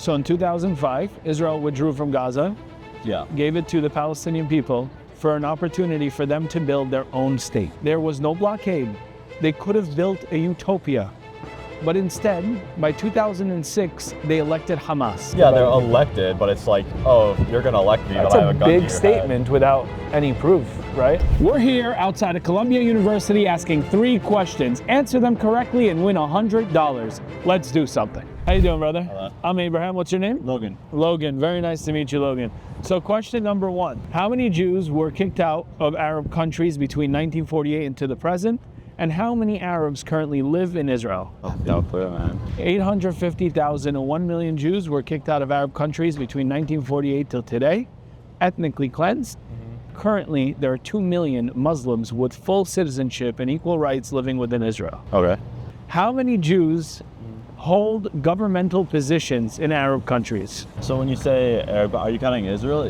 So in 2005, Israel withdrew from Gaza, gave it to the Palestinian people for an opportunity for them to build their own state. There was no blockade. They could have built a utopia. But instead, by 2006, they elected Hamas. Yeah, they're elected, but it's like, oh, you're going to elect me, but I have a gun to your head. That's a big statement without any proof, right? We're here outside of Columbia University asking 3 questions. Answer them correctly and win $100. Let's do something. How you doing, brother? Hello. I'm Abraham. What's your name? Logan. Logan. Very nice to meet you, Logan. So question number 1. How many Jews were kicked out of Arab countries between 1948 and to the present? And how many Arabs currently live in Israel? Oh, no clue, man. 850,000 and 1 million Jews were kicked out of Arab countries between 1948 till today, ethnically cleansed. Currently, there are 2 million Muslims with full citizenship and equal rights living within Israel. Okay. How many Jews hold governmental positions in Arab countries? So when you say Arab, are you counting Israel?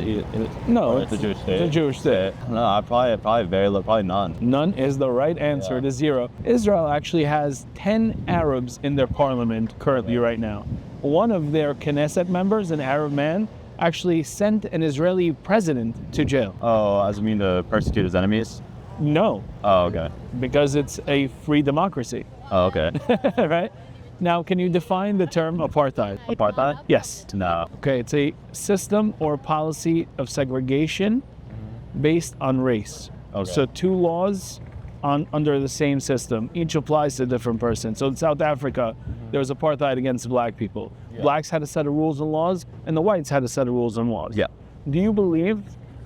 No, it's the Jewish state. The Jewish state. No, I probably very low, probably none. None is the right answer. It is 0. Israel actually has 10 Arabs in their parliament currently right now. One of their Knesset members, an Arab man, actually sent an Israeli president to jail. Oh, as I mean to persecute his enemies? No. Oh, okay. Because it's a free democracy. Oh, okay. Right? Now, can you define the term apartheid? Apartheid? Yes. No. Okay, it's a system or policy of segregation based on race. Okay. So 2 laws under the same system. Each applies to a different person. So in South Africa, there was apartheid against black people. Yeah. Blacks had a set of rules and laws, and the whites had a set of rules and laws. Yeah. Do you believe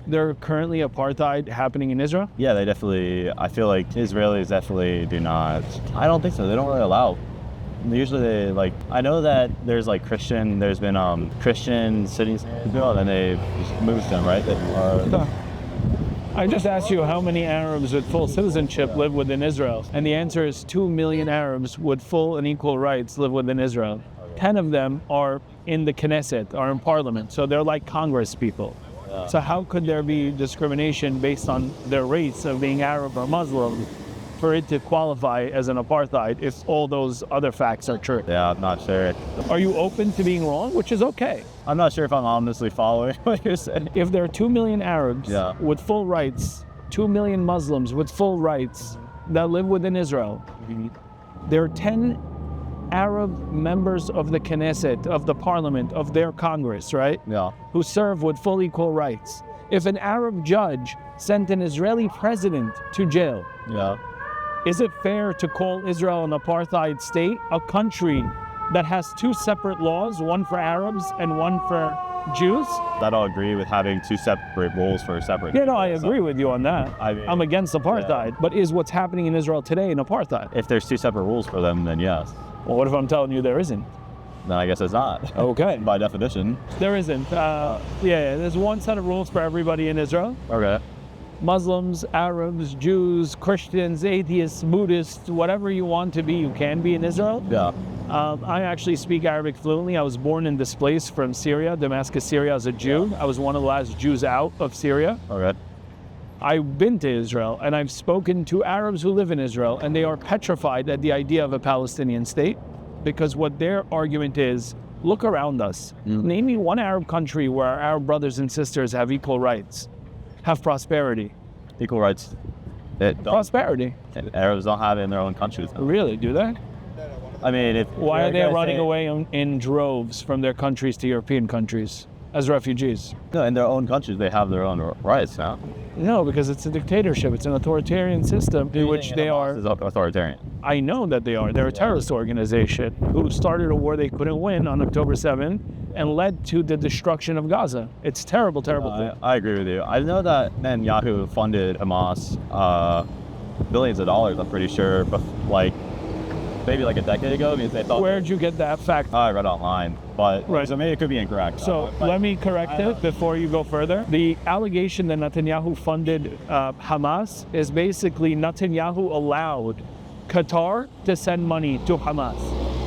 there are currently apartheid happening in Israel? Yeah, they definitely, I feel like Israelis definitely do not. I don't think so. They don't really allow. Usually they I know that there's there's been Christian cities built and they just moved them, right? I just asked you how many Arabs with full citizenship live within Israel, and the answer is 2 million Arabs with full and equal rights live within Israel. 10 of them are in the Knesset, are in parliament, so they're like Congress people. Yeah. So how could there be discrimination based on their race of being Arab or Muslim for it to qualify as an apartheid if all those other facts are true? Yeah, I'm not sure. Are you open to being wrong, which is okay? I'm not sure if I'm honestly following what you're saying. If there are 2 million Arabs with full rights, 2 million Muslims with full rights that live within Israel, there are 10 Arab members of the Knesset, of the parliament, of their Congress, right? Yeah. Who serve with full equal rights. If an Arab judge sent an Israeli president to jail, is it fair to call Israel an apartheid state, a country that has 2 separate laws, one for Arabs and one for Jews? I don't agree with having 2 separate rules for separate. Yeah, no, I agree with you on that. I'm against apartheid, but is what's happening in Israel today an apartheid? If there's 2 separate rules for them, then yes. Well, what if I'm telling you there isn't? Then I guess it's not. Okay. By definition. There isn't. There's one set of rules for everybody in Israel. Okay. Muslims, Arabs, Jews, Christians, atheists, Buddhists, whatever you want to be, you can be in Israel. Yeah. I actually speak Arabic fluently. I was born and displaced from Syria, Damascus, Syria, as a Jew. I was one of the last Jews out of Syria. Okay. I've been to Israel, and I've spoken to Arabs who live in Israel, and they are petrified at the idea of a Palestinian state, because what their argument is, look around us. Name me one Arab country where our Arab brothers and sisters have equal rights, have prosperity. Equal rights. Prosperity. Arabs don't have it in their own countries. Really, do they? I mean, why are they running away in droves from their countries to European countries as refugees? No, in their own countries, they have their own rights now. No, because it's a dictatorship. It's an authoritarian system in which they are. Is authoritarian. I know that they are. They're a terrorist organization who started a war they couldn't win on October 7th and led to the destruction of Gaza. It's terrible, terrible thing. I agree with you. I know that Netanyahu funded Hamas billions of dollars, I'm pretty sure, but maybe a decade ago, because they thought. Where'd you get that fact? I read online, but right. So maybe it could be incorrect. So let me correct it before you go further. The allegation that Netanyahu funded Hamas is basically Netanyahu allowed Qatar to send money to Hamas.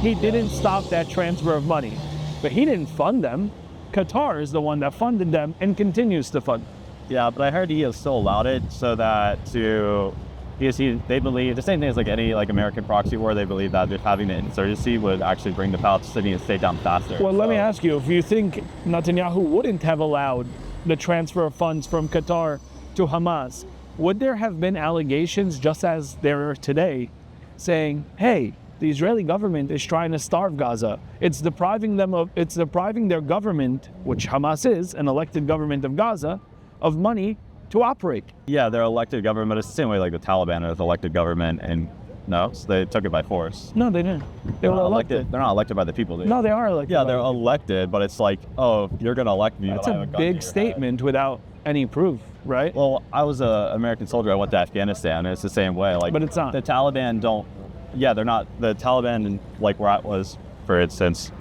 He didn't stop that transfer of money, but he didn't fund them. Qatar is the one that funded them and continues to fund them. Yeah, but I heard he has still allowed it so that to because they believe the same thing as like any like American proxy war. They believe that just having the insurgency would actually bring the Palestinian state down faster. Well, let me ask you, if you think Netanyahu wouldn't have allowed the transfer of funds from Qatar to Hamas, would there have been allegations, just as there are today, saying, hey, the Israeli government is trying to starve Gaza. It's depriving their government, which Hamas is, an elected government of Gaza, of money to operate. Yeah, they're elected government, but it's the same way like the Taliban is elected government, and no, so they took it by force. No, they didn't. They were elected. They're not elected by the people. No, they are elected. Yeah, they're elected, but it's like, oh, you're gonna elect me. That's a big statement without any proof, right? Well, I was an American soldier. I went to Afghanistan, and it's the same way. Like, but it's not. The Taliban don't. Yeah, they're not. The Taliban, like where I was, for instance,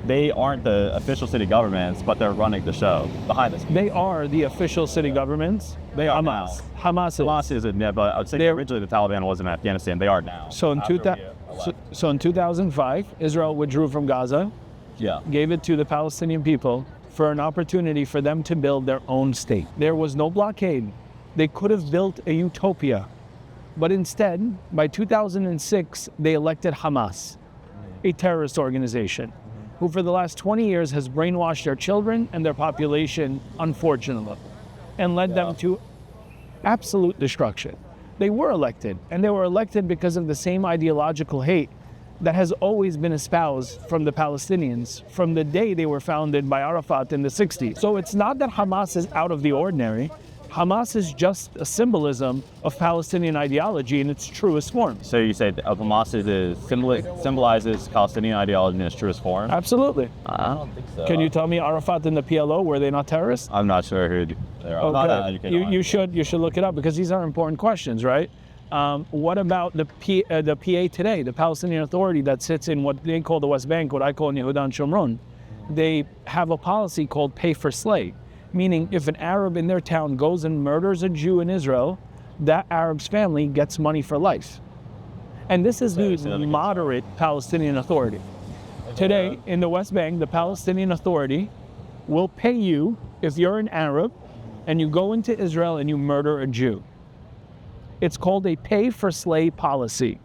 they aren't the official city governments, but they're running the show behind us. They are the official city governments. They are Hamas. now. Hamas isn't, yeah, but I would say originally the Taliban was in Afghanistan. They are now. So in 2005, Israel withdrew from Gaza, gave it to the Palestinian people for an opportunity for them to build their own state. There was no blockade. They could have built a utopia. But instead, by 2006, they elected Hamas, a terrorist organization, who for the last 20 years has brainwashed their children and their population, unfortunately, and led them to absolute destruction. They were elected, and they were elected because of the same ideological hate that has always been espoused from the Palestinians from the day they were founded by Arafat in the 60s. So it's not that Hamas is out of the ordinary. Hamas is just a symbolism of Palestinian ideology in its truest form. So you say Hamas symbolizes Palestinian ideology in its truest form? Absolutely. I don't think so. Can you tell me Arafat and the PLO, were they not terrorists? I'm not sure who they are. I'm not that educated. You should look it up, because these are important questions, right? What about the PA today, the Palestinian Authority that sits in what they call the West Bank, what I call Yehuda and Shomron? They have a policy called pay for slay. Meaning, if an Arab in their town goes and murders a Jew in Israel, that Arab's family gets money for life. And this is the moderate Palestinian Authority. Today, in the West Bank, the Palestinian Authority will pay you if you're an Arab and you go into Israel and you murder a Jew. It's called a pay-for-slay policy.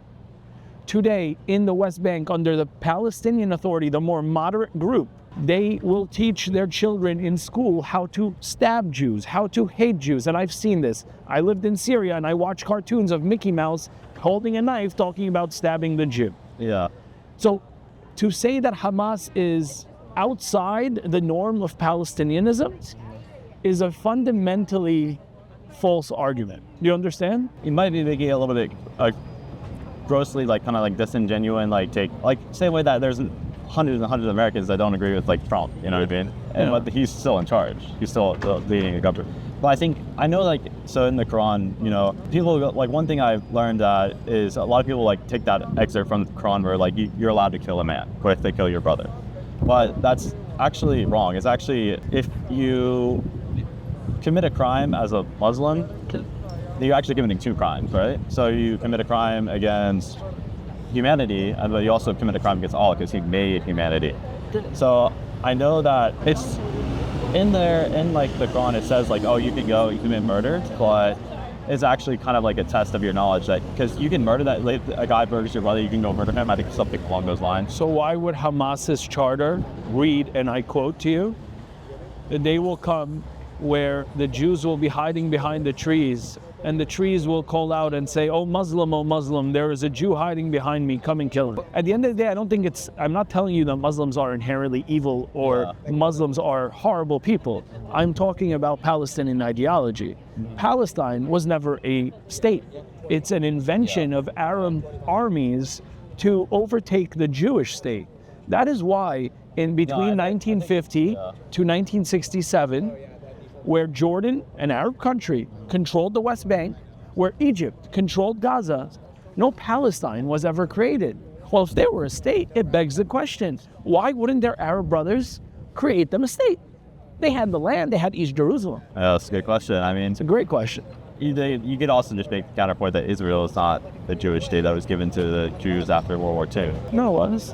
Today, in the West Bank, under the Palestinian Authority, the more moderate group, they will teach their children in school how to stab Jews, how to hate Jews. And I've seen this. I lived in Syria and I watched cartoons of Mickey Mouse holding a knife talking about stabbing the Jew. Yeah. So to say that Hamas is outside the norm of Palestinianism is a fundamentally false argument. Do you understand? You might be making it a little bit grossly, like kind of like disingenuous, like take like same way that there's hundreds and hundreds of Americans that don't agree with like Trump, you know what I mean? And but he's still in charge. He's still leading a government. But I know like, so in the Quran, you know, people like, one thing I've learned is a lot of people like take that excerpt from the Quran where like you're allowed to kill a man, or if they kill your brother. But that's actually wrong. It's actually, if you commit a crime as a Muslim, you're actually committing two crimes, right? So you commit a crime against humanity, but you also commit a crime against Allah because he made humanity. So I know that it's in there, in like the Quran, it says like, oh, you can go, you commit murder, but it's actually kind of like a test of your knowledge, that because you can murder that, like, a guy murders your brother, you can go murder him. I think something along those lines. So why would Hamas's charter read, and I quote to you, the day will come where the Jews will be hiding behind the trees, and the trees will call out and say, oh Muslim, there is a Jew hiding behind me, come and kill him. At the end of the day, I'm not telling you that Muslims are inherently evil or Muslims are horrible people. I'm talking about Palestinian ideology. Palestine was never a state. It's an invention of Arab armies to overtake the Jewish state. That is why in between 1950 to 1967, where Jordan, an Arab country, controlled the West Bank, where Egypt controlled Gaza, no Palestine was ever created. Well, if they were a state, it begs the question, why wouldn't their Arab brothers create them a state? They had the land, they had East Jerusalem. That's a good question. I mean, it's a great question. You could also just make the counterpoint that Israel is not the Jewish state that was given to the Jews after World War II. No, it was.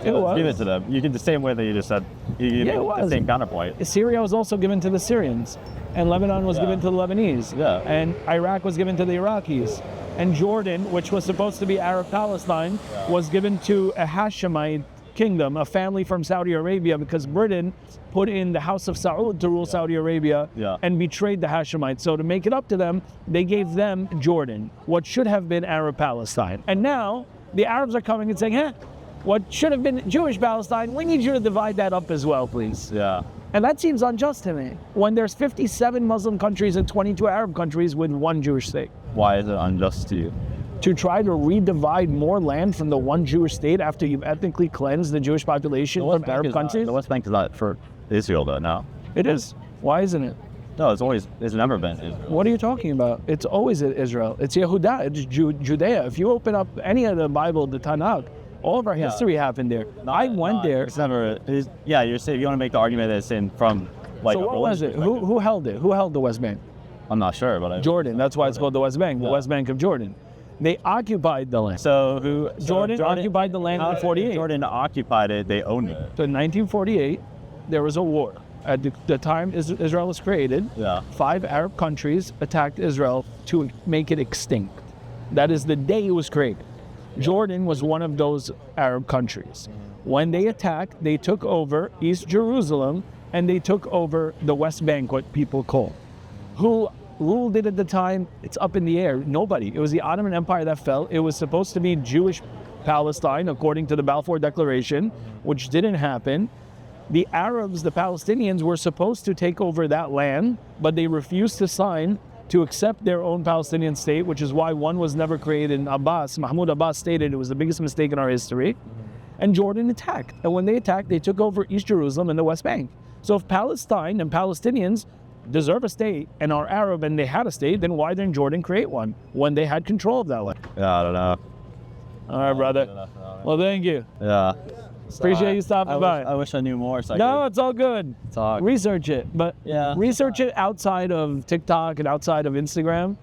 It was. Give it to them. You can the same way that you just said. You Yeah, it the was. same counterpoint. Syria was also given to the Syrians, and Lebanon was given to the Lebanese, and Iraq was given to the Iraqis, and Jordan, which was supposed to be Arab Palestine, was given to a Hashemite kingdom, a family from Saudi Arabia, because Britain put in the House of Saud to rule Saudi Arabia and betrayed the Hashemites. So to make it up to them, they gave them Jordan, what should have been Arab Palestine. And now the Arabs are coming and saying, what should have been Jewish Palestine, we need you to divide that up as well, please. Yeah. And that seems unjust to me, when there's 57 Muslim countries and 22 Arab countries with one Jewish state. Why is it unjust to you? To try to redivide more land from the one Jewish state after you've ethnically cleansed the Jewish population from Arab countries? The West Bank is not for Israel, though, no? It is. Why isn't it? No, it's never been Israel. What are you talking about? It's always Israel. It's Yehuda, it's Judea. If you open up any of the Bible, the Tanakh, all of our history happened there. I went there. It's never, you're saying, you want to make the argument that it's in from, like, so what was it? Who held it? Who held the West Bank? I'm not sure, but Jordan. That's why it's called the West Bank, the West Bank of Jordan. They occupied the land. So Jordan occupied the land in 48. Jordan occupied it, they owned it. So in 1948, there was a war. At the time Israel was created, 5 Arab countries attacked Israel to make it extinct. That is the day it was created. Jordan was one of those Arab countries. When they attacked, they took over East Jerusalem and they took over the West Bank, what people call. Who ruled it at the time? It's up in the air. Nobody. It was the Ottoman Empire that fell. It was supposed to be Jewish Palestine, according to the Balfour Declaration, which didn't happen. The Arabs, the Palestinians, were supposed to take over that land, but they refused to sign to accept their own Palestinian state, which is why one was never created. Mahmoud Abbas stated it was the biggest mistake in our history. And Jordan attacked. And when they attacked, they took over East Jerusalem and the West Bank. So if Palestine and Palestinians deserve a state and are Arab and they had a state, then why didn't Jordan create one when they had control of that land? Yeah, I don't know. All right, brother. Well, thank you. Yeah. Appreciate you stopping by. I wish I knew more. So No, it's all good. Talk. Research it, but research it outside of TikTok and outside of Instagram.